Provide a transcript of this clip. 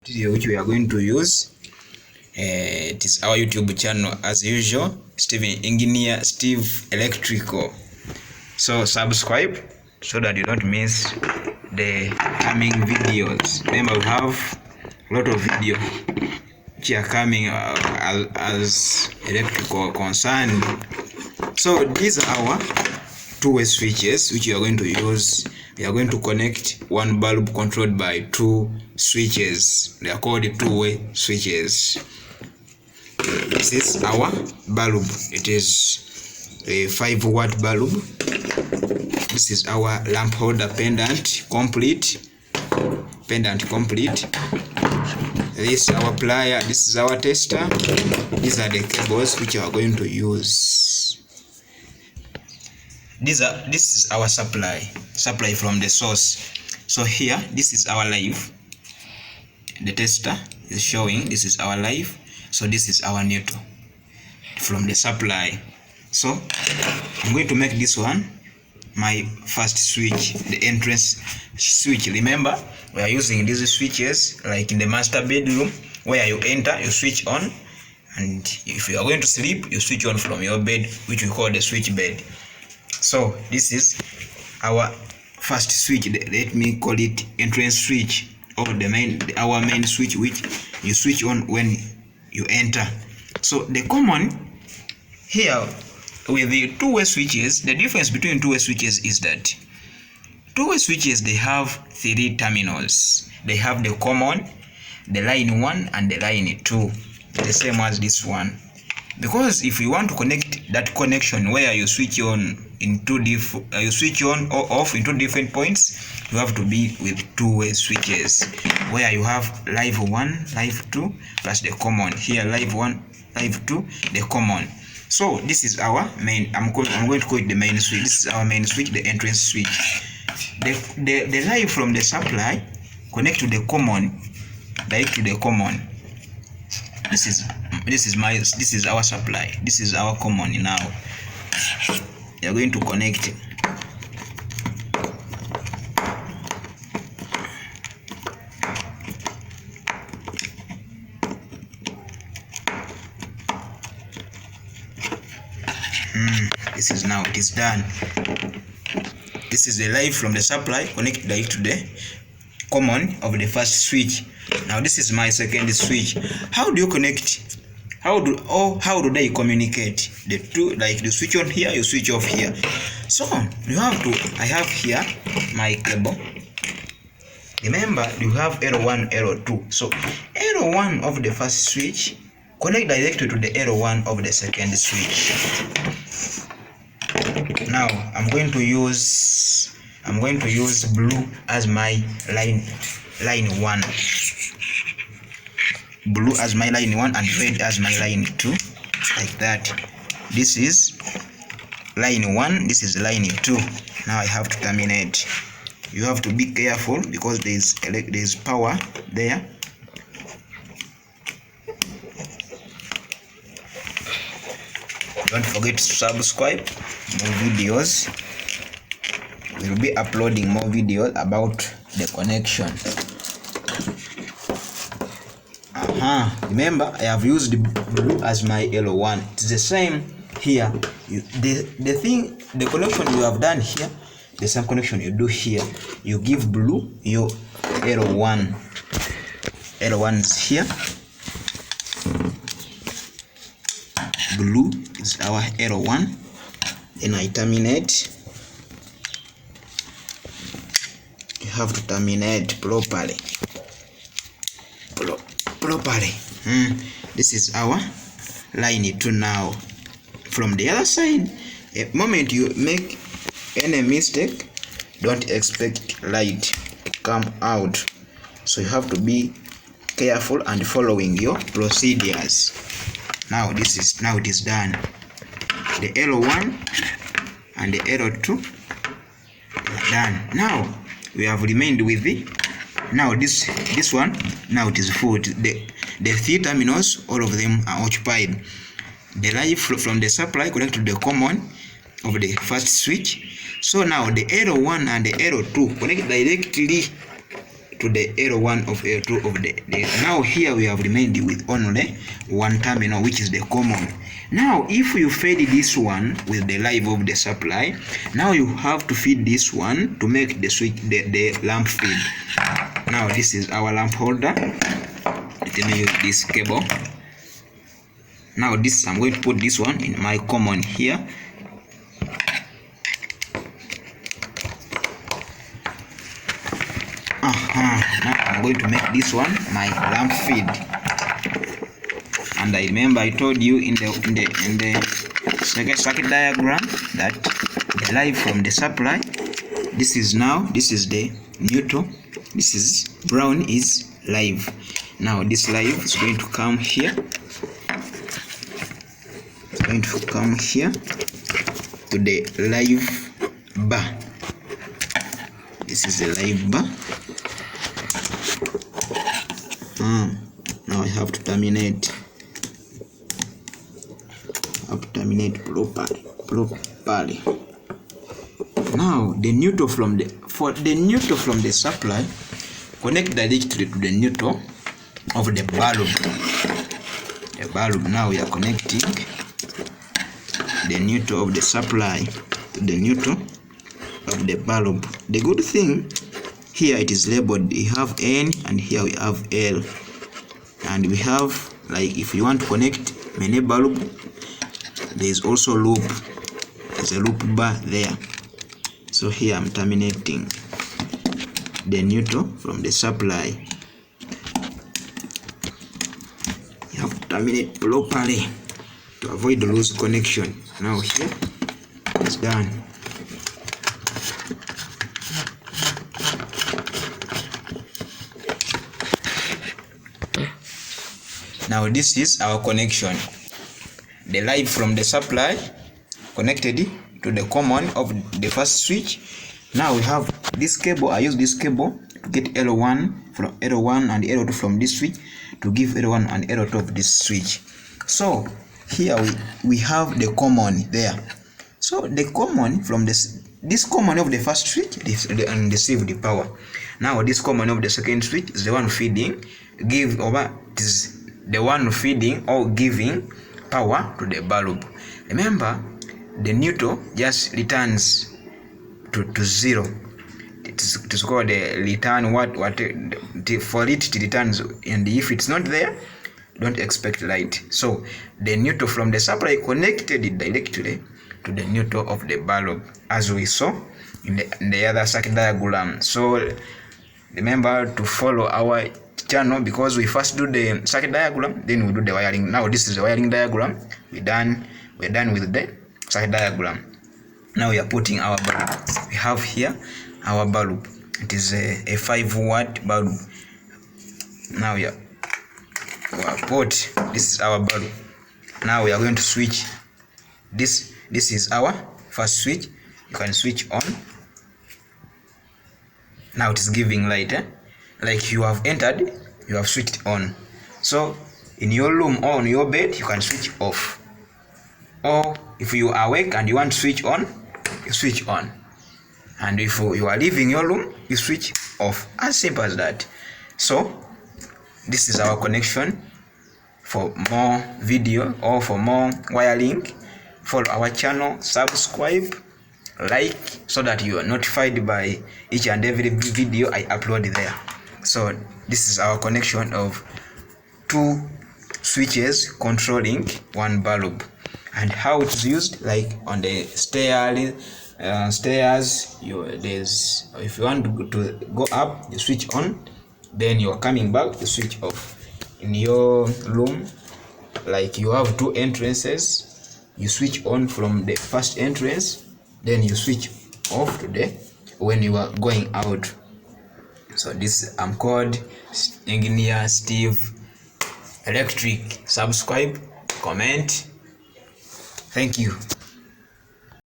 video which we are going to use. It is our YouTube channel as usual, Steven Engineer Steve Electrical. So subscribe so that you don't miss the coming videos. Remember, we have a lot of video which are coming as electrical concerned. So these are our two-way switches which we are going to use. We are going to connect one bulb controlled by two switches. They are called two-way switches. This is our bulb. It is a 5-watt bulb. This is our lamp holder pendant complete. This is our plier. This is our tester. These are the cables which we are going to use. This is our supply from the source. So here, this is our live. The tester is showing this is our live. So this is our neutral from the supply. So I'm going to make this one my first switch, the entrance switch. Remember, we are using these switches like in the master bedroom, where you enter, you switch on, and if you are going to sleep, you switch on from your bed, which we call the switch bed. So this is our first switch. Let me call it entrance switch, or our main switch, which you switch on when you enter. So the common here with the two-way switches, the difference between two-way switches is that two-way switches, they have three terminals. They have the common, the line 1 and the line 2, the same as this one. Because if you want to connect that connection where you switch on you switch on or off in two different points, you have to be with two-way switches, where you have live 1, live 2 plus the common. Here live 1, live 2, the common. So this is our main. I'm going to call it the main switch. This is our main switch, the entrance switch. The live from the supply connect to the common, direct to the common. This is our supply. This is our common. Now we are going to connect. This is now, it is done. This is the live from the supply, connect direct to the common of the first switch. Now this is my second switch. How do you connect? How do they communicate? The two, like the switch on here, you switch off here. So you have to, I have here my cable. Remember, you have L1, L2. So L1 of the first switch connect directly to the L1 of the second switch. Now I'm going to use blue as my line 1. Blue as my line 1 and red as my line 2, like that. This is line 1, this is line 2. Now I have to terminate. You have to be careful because there is power there. Don't forget to subscribe. More videos. We'll be uploading more videos about the connection. Remember, I have used blue as my L1. It's the same here. The connection you have done here, the same connection you do here. You give blue your L1. L1 is here. Blue is our L1. Then I terminate. You have to terminate properly. This is our line 2 now. From the other side, the moment you make any mistake, don't expect light to come out. So you have to be careful and following your procedures. Now it is done. The L1 and the L2 are done. Now we have remained with this one. Now it is full. The three terminals, all of them are occupied. The live from the supply connect to the common of the first switch. So now the L1 and the L2 connect directly to the L1 of L2 of the now here we have remained with only one terminal, which is the common. Now if you feed this one with the live of the supply, now you have to feed this one to make the switch the lamp feed. Now this is our lamp holder. Let me use this cable. Now this, I'm going to put this one in my common here. Now I'm going to make this one my lamp feed. And I remember I told you in the circuit diagram that the live from the supply, this is the neutral, this is brown is live. Now this live is going to come here. It's going to come here to the live bar. This is the live bar. Now I have to terminate. Properly. Now the neutral from the supply, connect directly to the neutral of the bulb. The bulb. Now we are connecting the neutral of the supply to the neutral of the bulb. The good thing here, it is labeled. We have N and here we have L, and we have, like, if you want to connect many bulb, there is also loop. There's a loop bar there. So here I'm terminating the neutral from the supply. You have to terminate properly to avoid the loose connection. Now here it's done. Now this is our connection. The live from the supply connected to the common of the first switch. Now we have this cable. I use this cable to get L1 from L1 and L2 from this switch to give L1 and L2 of this switch. So here we have the common there. So the common from this common of the first switch and receive the power. Now this common of the second switch is the one feeding, is the one feeding or giving power to the bulb. Remember, the neutral just returns to zero. It is called a return for it to returns, and if it's not there, don't expect light. So the neutral from the supply connected directly to the neutral of the bulb, as we saw in the other circuit diagram. So remember to follow our channel, because we first do the circuit diagram, then we do the wiring. Now this is the wiring diagram. We're done with the circuit diagram. Now we are putting our bulb. We have here our bulb. It is a 5-watt bulb. Now we are put, this is our bulb. Now we are going to switch. This is our first switch. You can switch on. Now it is giving light. Like you have entered, you have switched on. So in your room or on your bed, you can switch off. Or if you are awake and you want to switch on, you switch on. And if you are leaving your room, you switch off. As simple as that. So this is our connection. For more video or for more wiring, follow our channel, subscribe, like, so that you are notified by each and every video I upload there. So this is our connection of 2 switches controlling one bulb, and how it's used, like on the stairs. If you want to go up, you switch on, then you are coming back, you switch off. In your room, like you have 2 entrances, you switch on from the first entrance, then you switch off to when you are going out. So this, I'm called Engineer Steve Electric. Subscribe, comment. Thank you.